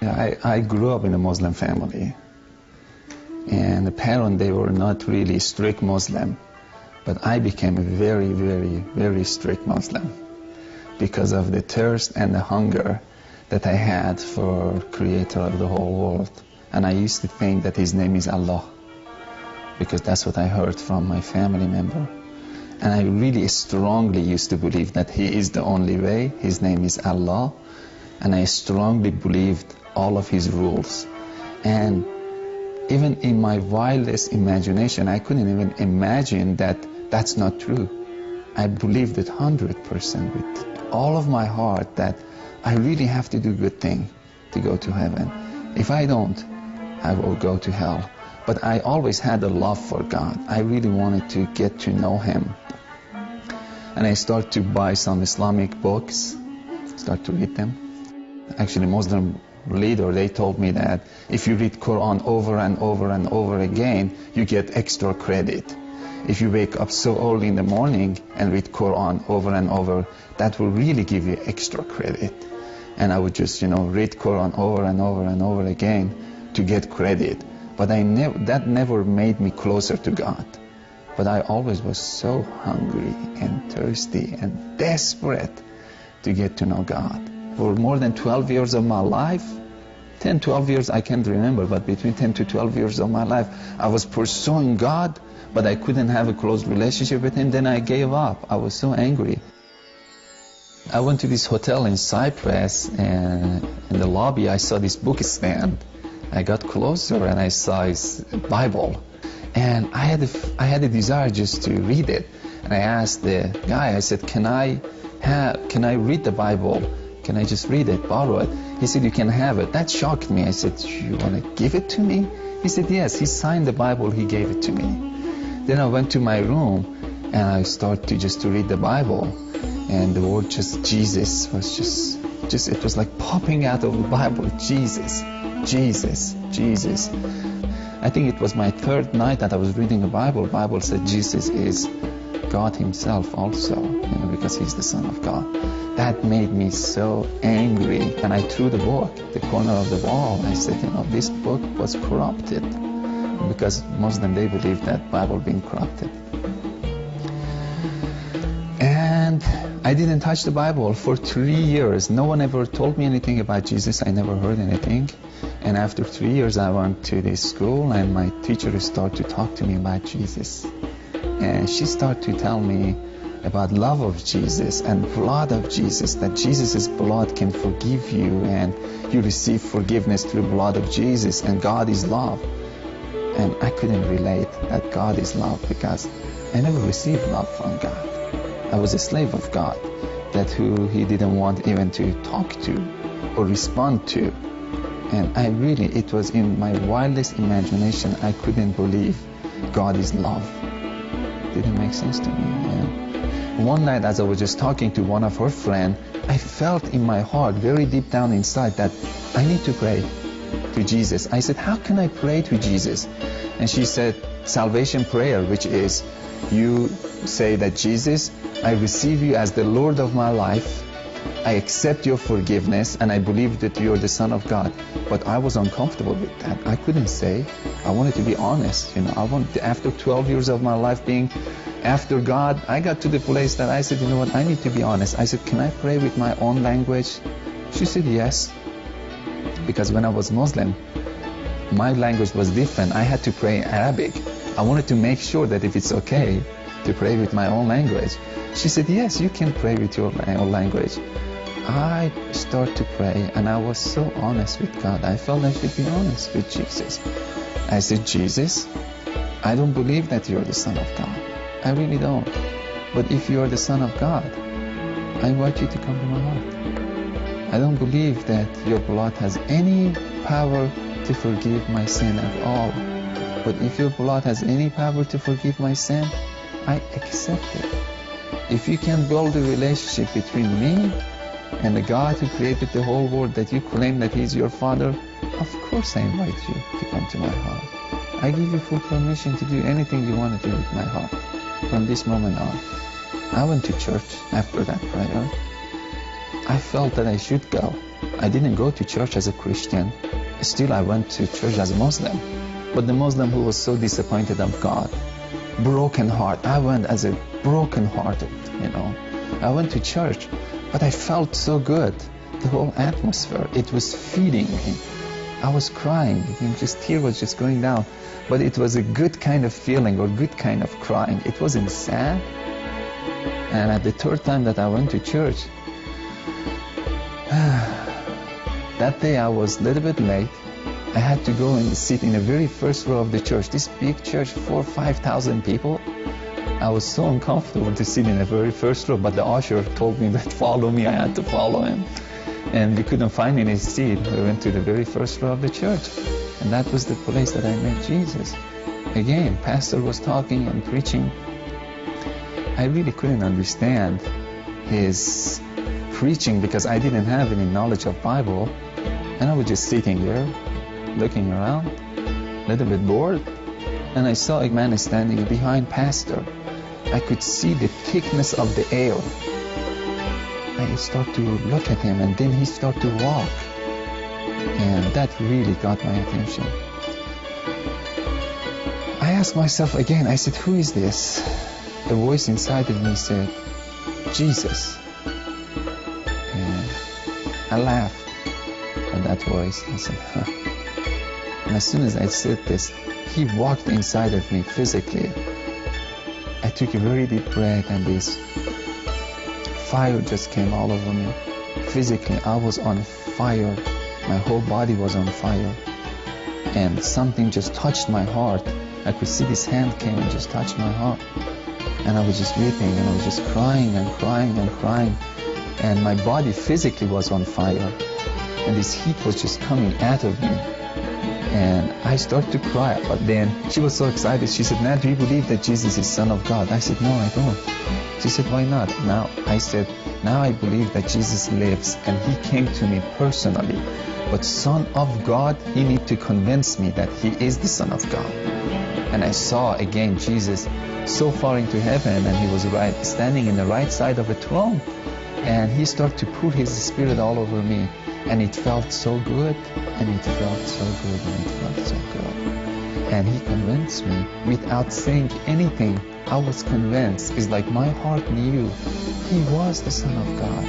Yeah, I grew up in a Muslim family, and the parents, they were not really strict Muslim, but I became a very, very, very strict Muslim because of the thirst and the hunger that I had for Creator of the whole world. And I used to think that His name is Allah, because that's what I heard from my family member. And I really strongly used to believe that He is the only way, His name is Allah, and I strongly believed all of His rules. And even in my wildest imagination, I couldn't even imagine that that's not true. I believed it 100% with all of my heart that I really have to do good thing to go to heaven. If I don't, I will go to hell. But I always had a love for God. I really wanted to get to know Him. And I started to buy some Islamic books, start to read them. Actually, Muslim leader, they told me that if you read Quran over and over and over again, you get extra credit. If you wake up so early in the morning and read Quran over and over, that will really give you extra credit. And I would just, read Quran over and over and over again to get credit. But that never made me closer to God. But I always was so hungry and thirsty and desperate to get to know God. For more than 12 years of my life, 10, 12 years, I can't remember, but between 10 to 12 years of my life, I was pursuing God, but I couldn't have a close relationship with Him. Then I gave up. I was so angry. I went to this hotel in Cyprus, and in the lobby, I saw this book stand. I got closer and I saw His Bible. And I had a desire just to read it. And I asked the guy, I said, can I read the Bible? Can I just read it, borrow it? He said, you can have it. That shocked me. I said, you want to give it to me? He said, yes. He signed the Bible. He gave it to me. Then I went to my room and I started to read the Bible. And the word just Jesus was just it was like popping out of the Bible. Jesus, Jesus, Jesus. I think it was my third night that I was reading the Bible. The Bible said Jesus is God Himself also, because He's the Son of God. That made me so angry, and I threw the book, the corner of the wall. I said, this book was corrupted, because Muslim, they believe that Bible being corrupted. And I didn't touch the Bible for 3 years. No one ever told me anything about Jesus. I never heard anything. And after 3 years, I went to this school, and my teacher started to talk to me about Jesus. And she started to tell me about love of Jesus and blood of Jesus, that Jesus' blood can forgive you, and you receive forgiveness through the blood of Jesus, and God is love. And I couldn't relate that God is love, because I never received love from God. I was a slave of God, that who He didn't want even to talk to or respond to. And it was in my wildest imagination, I couldn't believe God is love. Didn't make sense to me. One night, as I was just talking to one of her friends, I felt in my heart, very deep down inside, that I need to pray to Jesus. I said, how can I pray to Jesus? And she said, salvation prayer, which is, you say that Jesus, I receive you as the Lord of my life. I accept your forgiveness, and I believe that you're the Son of God. But I was uncomfortable with that. I couldn't say. I wanted to be honest. After 12 years of my life being after God, I got to the place that I said, I need to be honest. I said, can I pray with my own language? She said, yes. Because when I was Muslim, my language was different. I had to pray in Arabic. I wanted to make sure that if it's okay to pray with my own language. She said, yes, you can pray with your own language. I started to pray, and I was so honest with God. I felt I should be honest with Jesus. I said, Jesus, I don't believe that you're the Son of God. I really don't. But if you're the Son of God, I invite you to come to my heart. I don't believe that your blood has any power to forgive my sin at all. But if your blood has any power to forgive my sin, I accept it. If you can build a relationship between me and the God who created the whole world, that you claim that He's your Father, of course I invite you to come to my heart. I give you full permission to do anything you want to do with my heart from this moment on. I went to church after that prayer. I felt that I should go. I didn't go to church as a Christian. Still, I went to church as a Muslim. But the Muslim who was so disappointed of God, broken heart. I went as a broken hearted, I went to church, but I felt so good. The whole atmosphere, it was feeding me. I was crying, tear was just going down. But it was a good kind of feeling or good kind of crying. It wasn't sad. And at the third time that I went to church, that day I was a little bit late. I had to go and sit in the very first row of the church. This big church, 4,000 or 5,000 people. I was so uncomfortable to sit in the very first row, but the usher told me that follow me. I had to follow him. And we couldn't find any seat. We went to the very first row of the church. And that was the place that I met Jesus. Again, pastor was talking and preaching. I really couldn't understand his preaching because I didn't have any knowledge of Bible. And I was just sitting there, looking around, a little bit bored. And I saw a man standing behind pastor. I could see the thickness of the air. I started to look at him, and then he started to walk. And that really got my attention. I asked myself again, I said, who is this? The voice inside of me said, Jesus. And I laughed at that voice. I said, huh. And as soon as I said this, he walked inside of me physically. I took a very deep breath, and this fire just came all over me. Physically, I was on fire. My whole body was on fire. And something just touched my heart. I could see this hand came and just touched my heart. And I was just weeping, and I was just crying and crying and crying. And my body physically was on fire. And this heat was just coming out of me. And I started to cry. But then she was so excited. She said, "Now, do you believe that Jesus is Son of God?" I said, "No, I don't." She said, "Why not?" Now I said, "Now I believe that Jesus lives and he came to me personally. But Son of God, he needs to convince me that he is the Son of God." And I saw again Jesus so far into heaven, and he was standing in the right side of a throne. And he started to pour his spirit all over me. And it felt so good, and it felt so good, and it felt so good. And he convinced me without saying anything. I was convinced. It's like my heart knew he was the Son of God.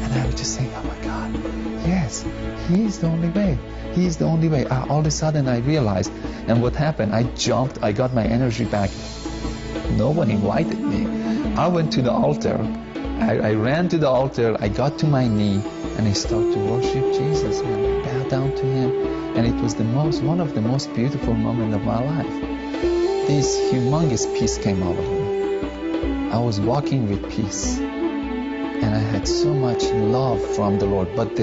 And I was just saying, oh my God, yes, he is the only way. He is the only way. All of a sudden I realized, and what happened, I jumped, I got my energy back. No one invited me. I went to the altar. I ran to the altar. I got to my knee, and I started to worship Jesus and bow down to him. And it was one of the most beautiful moments of my life. This humongous peace came over me. I was walking with peace, and I had so much love from the Lord. But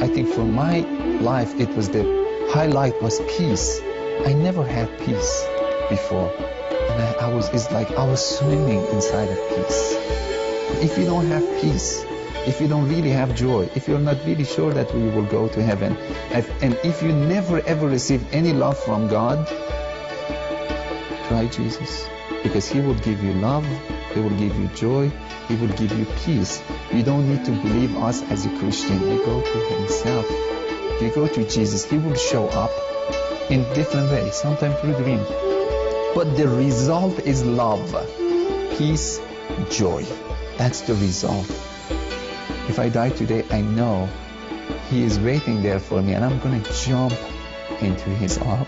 I think for my life, it was the highlight was peace. I never had peace before, and it's like I was swimming inside of peace. If you don't have peace, if you don't really have joy, if you're not really sure that we will go to heaven, and if you never ever received any love from God, try Jesus, because he will give you love, he will give you joy, he will give you peace. You don't need to believe us as a Christian. You go to himself. You go to Jesus. He will show up in different ways, sometimes through dream. But the result is love, peace, joy. That's the result. If I die today, I know he is waiting there for me, and I'm going to jump into his arms.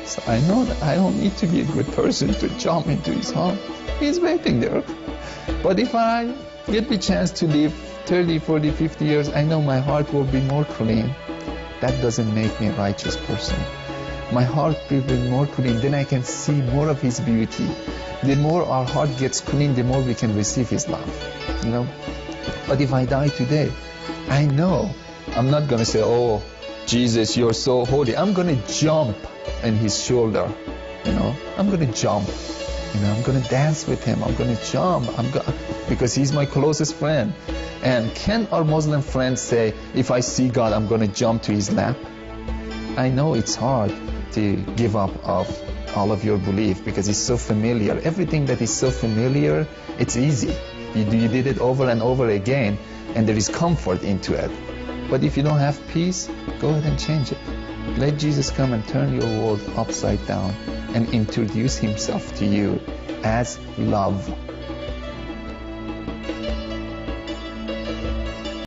So I know that I don't need to be a good person to jump into his arms. He's waiting there. But if I get the chance to live 30, 40, 50 years, I know my heart will be more clean. That doesn't make me a righteous person. My heart will be more clean, then I can see more of his beauty. The more our heart gets clean, the more we can receive his love. But if I die today, I know I'm not going to say, "Oh, Jesus, you're so holy." I'm going to jump on his shoulder. I'm going to jump. I'm going to dance with him. I'm going to jump. Because he's my closest friend. And can our Muslim friends say, if I see God, I'm going to jump to his lap? I know it's hard to give up of all of your belief because it's so familiar. Everything that is so familiar, it's easy. You did it over and over again, and there is comfort into it. But if you don't have peace, go ahead and change it. Let Jesus come and turn your world upside down and introduce himself to you as love.